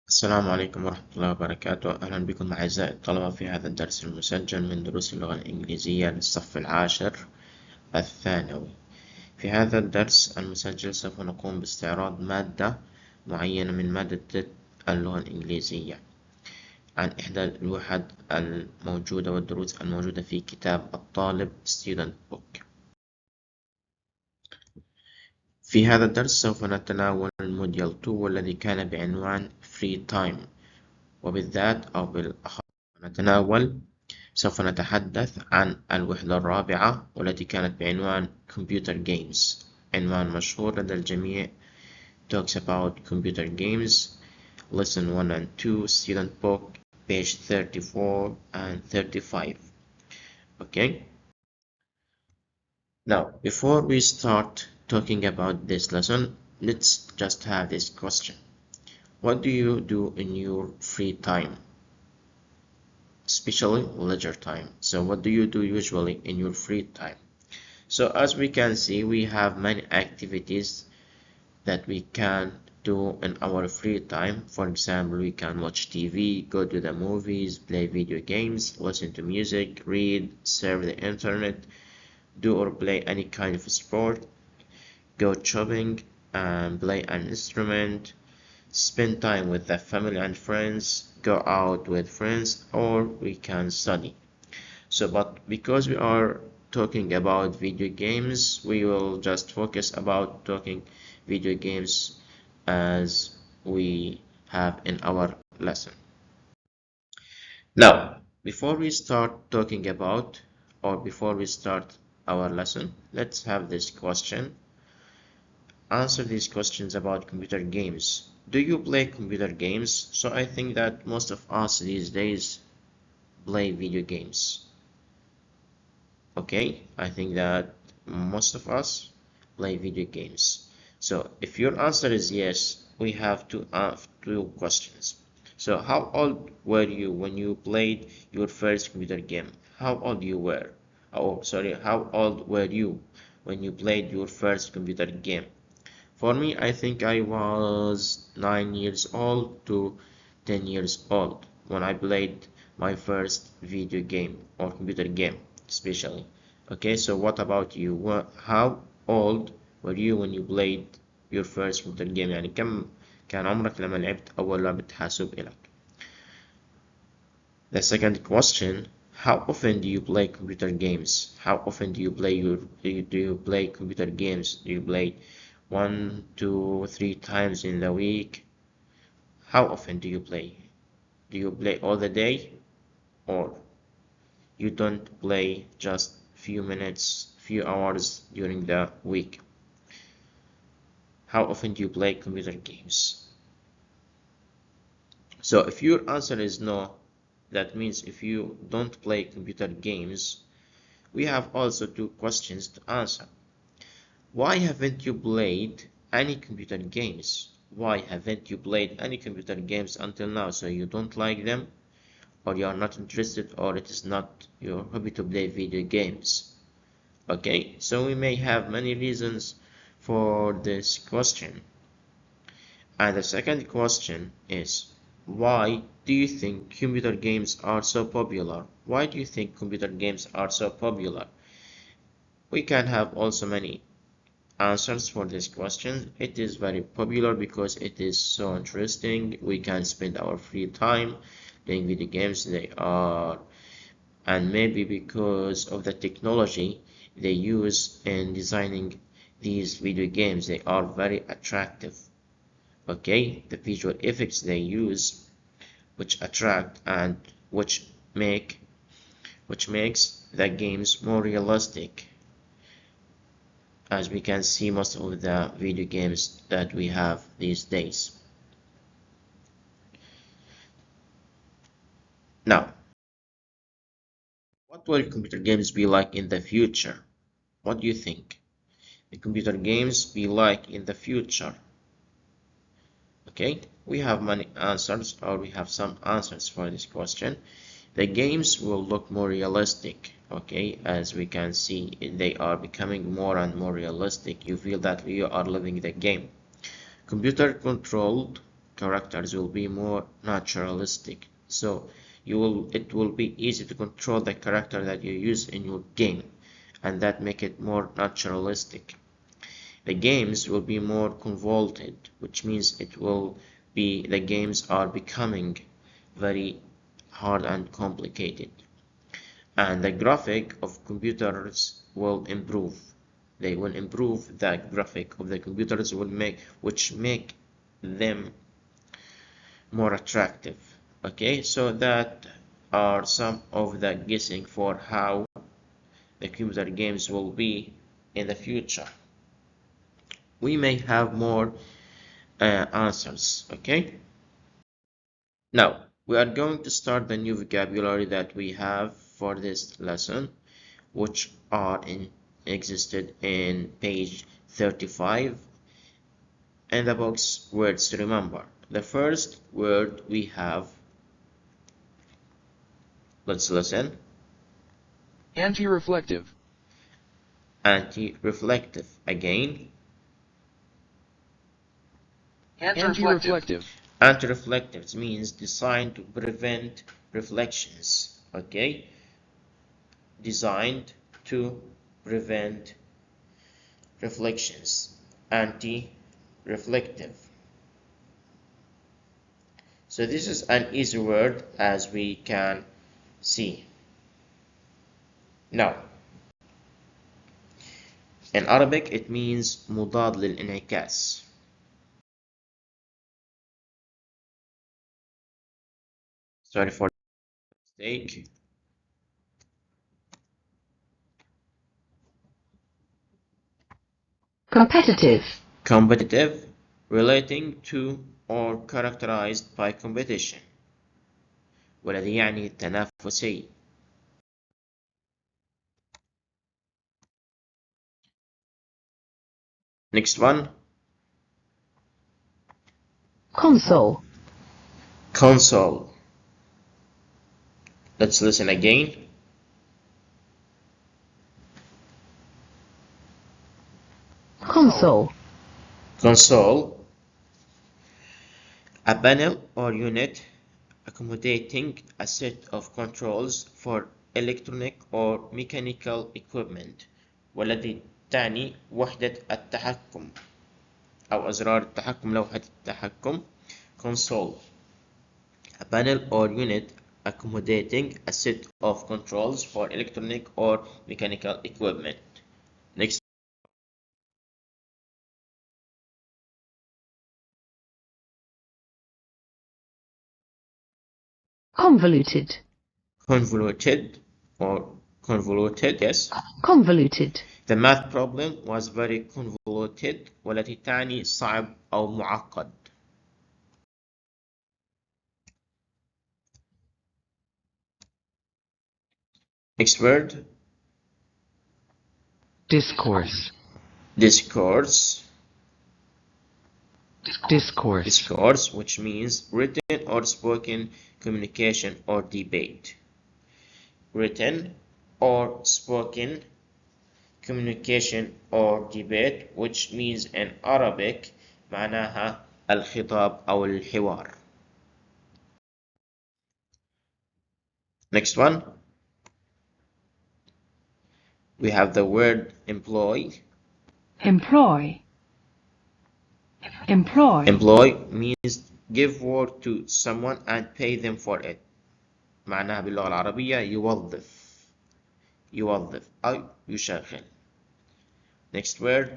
السلام عليكم ورحمة الله وبركاته. أهلا بكم أعزائي الطلبة في هذا الدرس المسجل من دروس اللغة الإنجليزية للصف العاشر الثانوي. في هذا الدرس المسجل سوف نقوم باستعراض مادة معينة من مادة اللغة الإنجليزية عن إحدى الوحد الموجودة والدروس الموجودة في كتاب الطالب Student Book. في هذا الدرس سوف نتناول الموديول 2 والذي كان بعنوان Free Time، وبالذات أو بالأخص سوف نتحدث عن الوحدة الرابعة والتي كانت بعنوان Computer Games، عنوان مشهور لدى الجميع. Talks about computer games, lesson 1 and 2, student book, page 34 and 35. Okay, now before we start talking about this lesson, let's just have this question. What do you do in your free time, especially leisure time? So what do you do usually in your free time? So as we can see, we have many activities that we can do in our free time. For example, we can watch TV, go to the movies, play video games, listen to music, read, surf the internet, do or play any kind of sport, go shopping and play an instrument, spend time with the family and friends, go out with friends, or we can study. So, but because we are talking about video games, we will just focus about talking video games as we have in our lesson. Now, before we start talking about or before we start our lesson, let's have this question. Answer these questions about computer games. Do you play computer games? So I think that most of us these days play video games. Okay, I think that most of us play video games. So if your answer is yes, we have two questions. So how old were you when you played your first computer game? How old you were? Oh, sorry, how old were you when you played your first computer game? For me, I think I was 9 years old to 10 years old when I played my first video game or computer game especially. Okay, so what about you? How old were you when you played your first computer game؟ يعني كم كان عمرك لما لعبت أول لعبة حاسوب إلك؟ The second question, how often do you play computer games? How often do you play computer games? Do you play 1, 2, 3 times in the week? How often do you play? Do you play all the day, or you don't play just few minutes, few hours during the week? How often do you play computer games? So if your answer is no, that means if you don't play computer games, we have also two questions to answer. Why haven't you played any computer games? Why haven't you played any computer games until now? So you don't like them, or you are not interested, or it is not your hobby to play video games. Okay, so we may have many reasons for this question. And the second question is, why do you think computer games are so popular? Why do you think computer games are so popular? We can have also many answers for this question. It is very popular because it is so interesting. We can spend our free time playing video games. And maybe because of the technology they use in designing these video games, they are very attractive. Okay, the visual effects they use, which attract and which makes the games more realistic, as we can see most of the video games that we have these days. Now, what will computer games be like in the future? What do you think? The computer games be like in the future? Okay, we have many answers, or we have some answers for this question. The games will look more realistic. Okay, as we can see, they are becoming more and more realistic. You feel that you are living the game. Computer controlled characters will be more naturalistic. So it will be easy to control the character that you use in your game, and that make it more naturalistic. The games will be more convoluted, which means the games are becoming very hard and complicated. And the graphic of computers will improve. They will improve the graphic of the computers which make them more attractive. Okay, so that are some of the guessing for how the computer games will be in the future. We may have more answers. Okay, now we are going to start the new vocabulary that we have for this lesson, which existed in page 35 in the box words to remember. The first word we have, let's listen. Anti-reflective. Anti-reflective. Again. Anti-reflective. Anti-reflective means designed to prevent reflections. Okay, designed to prevent reflections. Anti-reflective. So this is an easy word, as we can see. Now, in Arabic it means مضاد للانعكاس. Sorry for the mistake. Competitive. Competitive, relating to or characterized by competition. والذي يعني تنافسي. Next one. Console. Console. Let's listen again. Console. Console. A panel or unit accommodating a set of controls for electronic or mechanical equipment. والذي تعني وحدة التحكم أو أزرار التحكم، لوحة التحكم. Console. A panel or unit accommodating a set of controls for electronic or mechanical equipment. Next. Convoluted. Convoluted or convoluted, yes. Convoluted. The math problem was very convoluted والتي تعني صعب أو معقد. Next word. Discourse. Discourse. Discourse. Discourse, which means written or spoken communication or debate. Written or spoken communication or debate, which means in Arabic معناها الخطاب أو الحوار. Next one. We have the word employ. Employ. Employ. Employ means give work to someone and pay them for it. معناها باللغة العربية يوظف أو يشغل. Next word.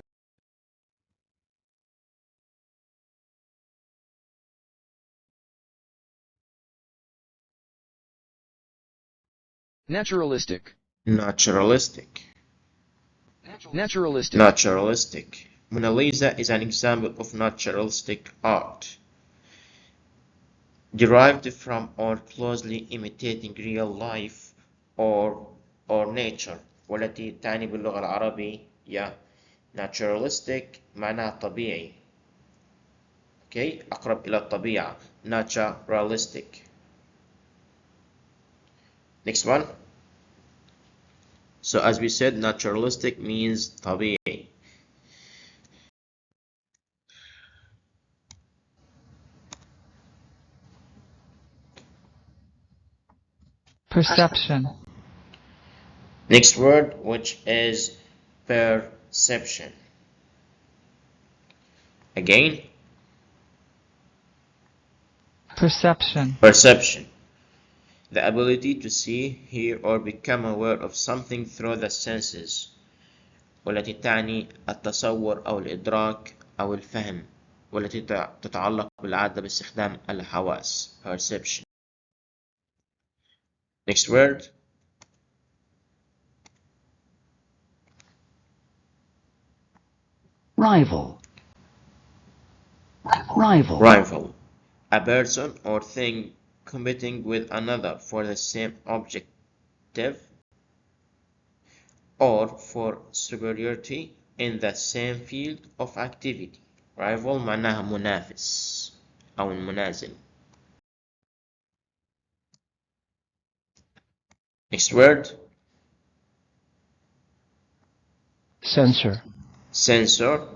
Naturalistic. Naturalistic. Naturalistic. Naturalistic. Mona Lisa is an example of naturalistic art, derived from or closely imitating real life or nature. والتي تعني باللغة العربية naturalistic معناها طبيعي. Okay, أقرب إلى الطبيعة. Naturalistic. Next one. So as we said, naturalistic means طبيعي. perception, Next word, which is perception. Again, perception, perception. The ability to see, hear, or become aware of something through the senses. والتي تعني التصور أو الإدراك أو الفهم، والتي تتعلق بالعادة باستخدام الحواس. Perception. Next word. rival, rival, Rival. A person or thing competing with another for the same objective or for superiority in the same field of activity. Rival معناها منافس أو المنازل. Next word. Sensor. Sensor.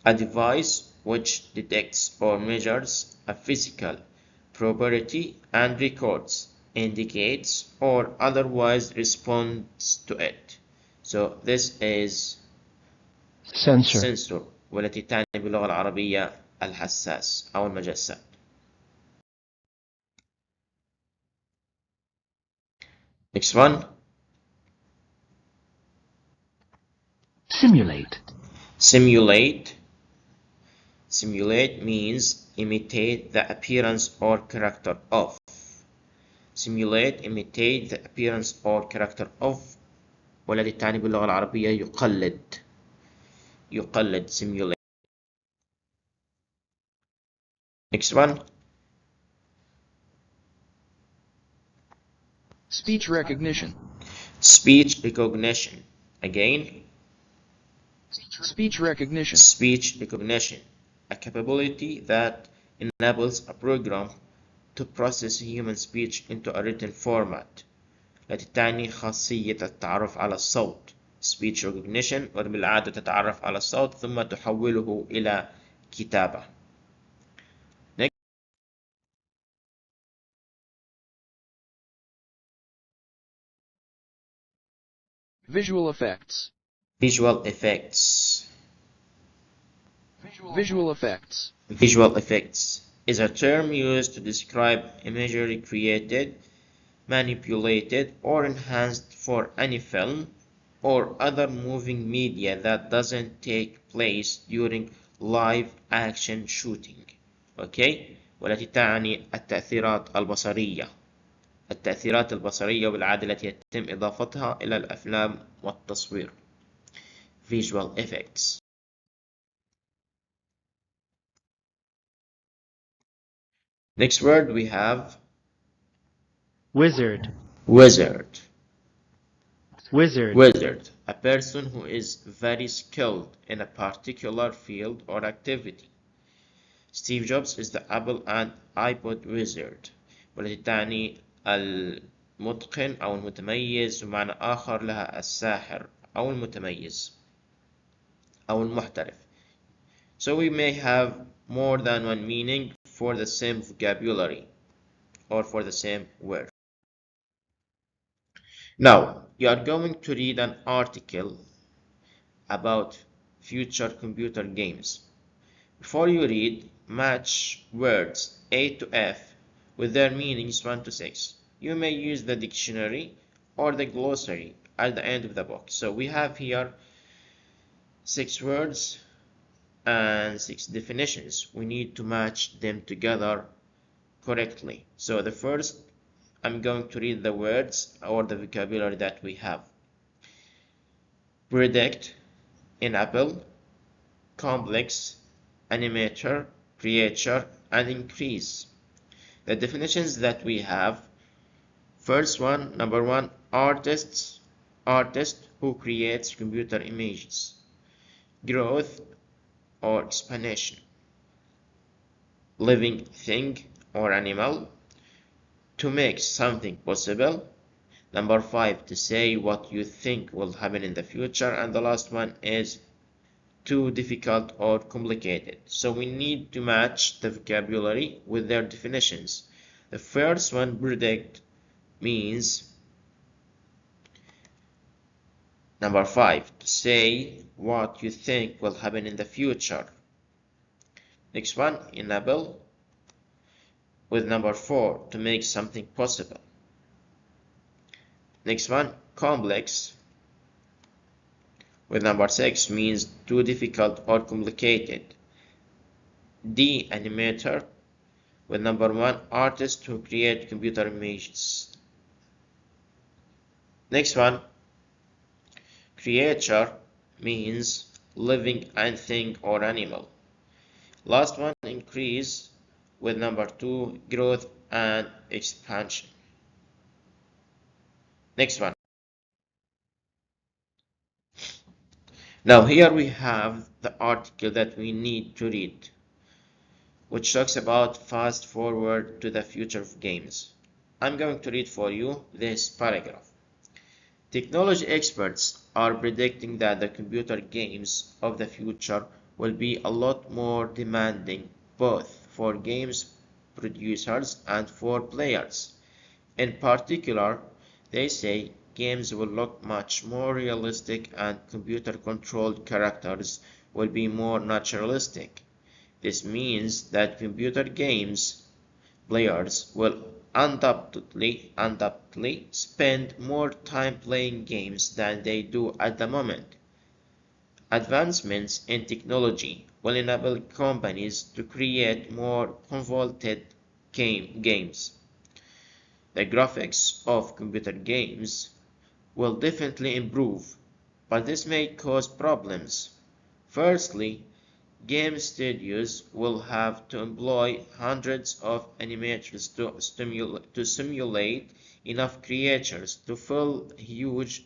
A device which detects or measures a physical property and records, indicates, or otherwise responds to it. So this is Sensor. sensor، والتي تعني باللغة العربية الحساس أو المجسات. Next one. simulate, Simulate. Simulate means imitate the appearance or character of. Simulate, imitate the appearance or character of، والذي تعني باللغة العربية يقلد. يقلد simulate. Next one. Speech recognition. Speech recognition. Again, Speech recognition. speech recognition. A capability that enables a program to process human speech into a written format. التي تعني خاصية التعرف على الصوت. Speech recognition، وبالعادة تتعرف على الصوت ثم تحوله إلى كتابة. Next. Visual effects. Visual effects. Visual effects. Visual effects is a term used to describe imagery created, manipulated, or enhanced for any film or other moving media that doesn't take place during live action shooting. Okay? والتي تعني التأثيرات البصرية. التأثيرات البصرية بالعادة التي يتم إضافتها إلى الأفلام والتصوير. Visual effects. Next word we have Wizard. wizard. Wizard. Wizard, a person who is very skilled in a particular field or activity. Steve Jobs is the Apple and iPod wizard، والتي تعني المتقن أو المتميز، ومعنى آخر لها الساحر أو المتميز أو المحترف. So we may have more than one meaning for the same vocabulary or for the same word. Now, you are going to read an article about future computer games. Before you read, match words A to F with their meanings 1 to 6. You may use the dictionary or the glossary at the end of the book. So we have here 6 words and 6 definitions. We need to match them together correctly. So the first, I'm going to read the words or the vocabulary that we have. Predict in Apple, complex, animator, creature, and increase. The definitions that we have: first one, number 1, artist who creates computer images. Growth or expansion. Living thing or animal. To make something possible. Number 5, to say what you think will happen in the future. And the last one is too difficult or complicated. So we need to match the vocabulary with their definitions. The first one, predict, means number 5, to say what you think will happen in the future. Next one, enable. With number 4, to make something possible. Next one, complex. With number 6 means too difficult or complicated. D, animator. With number 1, artist who create computer images. Next one, creature means living thing or animal. Last one, increase. With number 2, growth and expansion. Next one. Now here we have the article that we need to read, which talks about fast forward to the future of games. I'm going to read for you this paragraph. Technology experts are predicting that the computer games of the future will be a lot more demanding, both for games producers and for players. In particular, they say games will look much more realistic and computer-controlled characters will be more naturalistic. This means that computer games players will undoubtedly spend more time playing games than they do at the moment. Advancements in technology will enable companies to create more convoluted games. The graphics of computer games will definitely improve, but this may cause problems. Firstly, game studios will have to employ hundreds of animators to simulate enough creatures to fill huge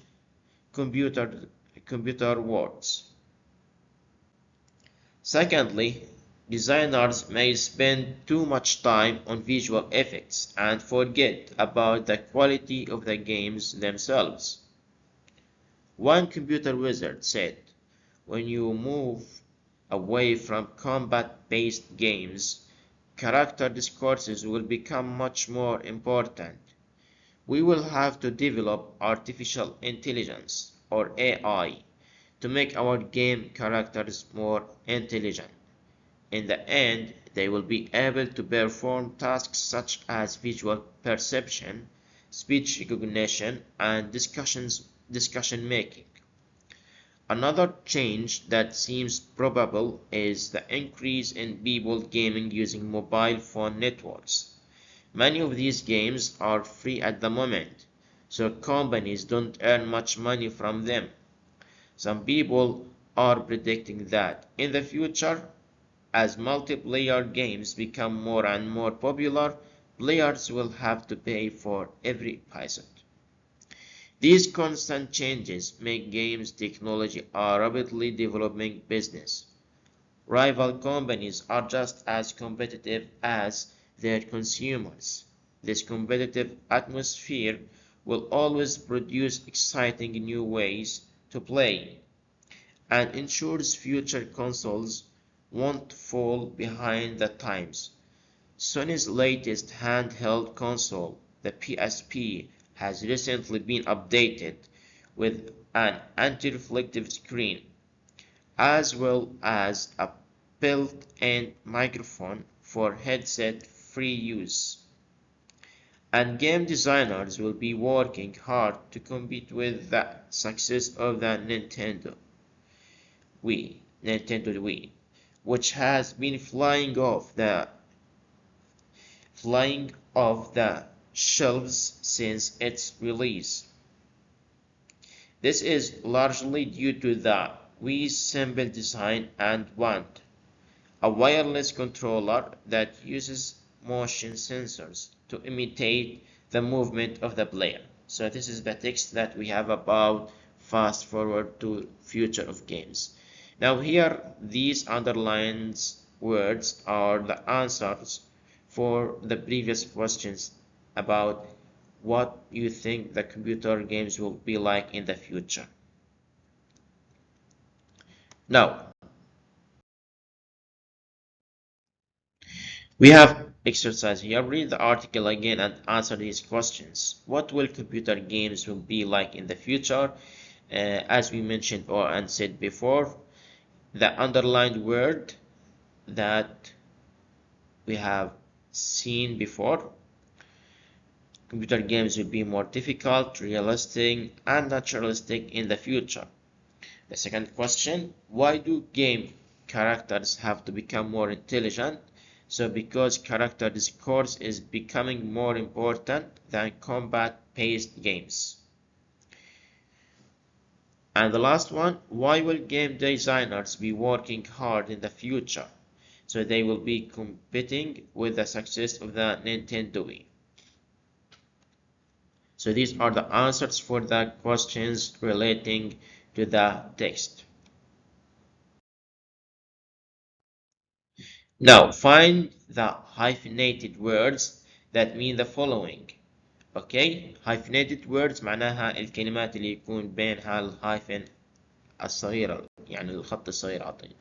computer worlds. Secondly, designers may spend too much time on visual effects and forget about the quality of the games themselves. One computer wizard said, "When you move away from combat-based games, character discourses will become much more important. We will have to develop artificial intelligence, or AI, to make our game characters more intelligent. In the end, they will be able to perform tasks such as visual perception, speech recognition, and discussion making." Another change that seems probable is the increase in people gaming using mobile phone networks. Many of these games are free at the moment, so companies don't earn much money from them. Some people are predicting that in the future, as multiplayer games become more and more popular, players will have to pay for every episode. These constant changes make games technology a rapidly developing business. Rival companies are just as competitive as their consumers. This competitive atmosphere will always produce exciting new ways to play, and ensures future consoles won't fall behind the times. Sony's latest handheld console, the PSP, has recently been updated with an anti-reflective screen, as well as a built-in microphone for headset-free use. And game designers will be working hard to compete with the success of the Nintendo Wii, which has been flying off the shelves since its release. This is largely due to the Wii's simple design and want, a wireless controller that uses motion sensors to imitate the movement of the player. So this is the text that we have about fast forward to future of games. Now here, these underlined words are the answers for the previous questions about what you think the computer games will be like in the future. Now, we have exercise here. Read the article again and answer these questions. What will computer games will be like in the future? As we mentioned and said before, the underlined word that we have seen before. Computer games will be more difficult, realistic, and naturalistic in the future. The second question, why do game characters have to become more intelligent? So because character discourse is becoming more important than combat-based games. And the last one, why will game designers be working hard in the future? So they will be competing with the success of the Nintendo Wii. So these are the answers for the questions relating to the text. Now find the hyphenated words that mean the following. Okay, hyphenated words معناها الكلمات اللي يكون بينها الهايفن الصغيرة يعني الخط الصغير عطينا.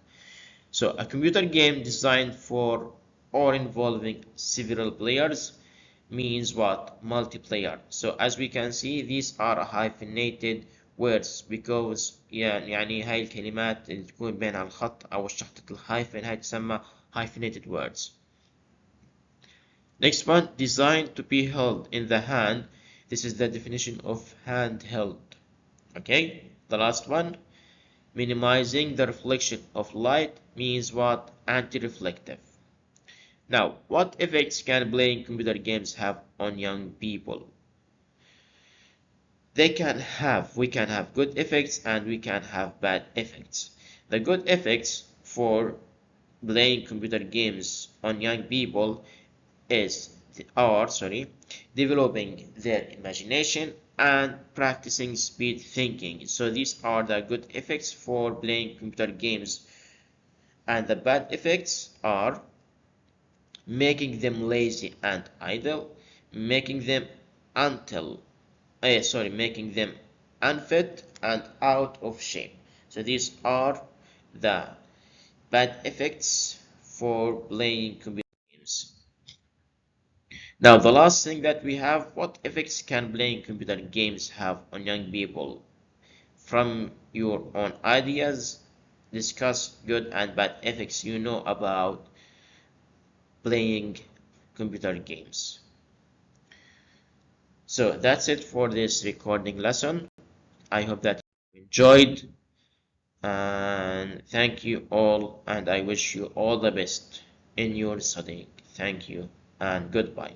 So a computer game designed for or involving several players means what? Multiplayer. So as we can see, these are hyphenated words because يعني هاي الكلمات اللي تكون بينها الخط أو شحطة الهايفن هاي تسمى hyphenated words. Next one, designed to be held in the hand. This is the definition of handheld. Okay, the last one, minimizing the reflection of light means what? Anti-reflective. Now, what effects can playing computer games have on young people? We can have good effects and we can have bad effects. The good effects for playing computer games on young people are developing their imagination and practicing speed thinking. So these are the good effects for playing computer games, and the bad effects are making them lazy and idle, making them making them unfit and out of shape. So these are the bad effects for playing computer games. Now the last thing that we have, what effects can playing computer games have on young people? From your own ideas, discuss good and bad effects you know about playing computer games. So that's it for this recording lesson. I hope that you enjoyed, and thank you all, and I wish you all the best in your studying. Thank you and goodbye.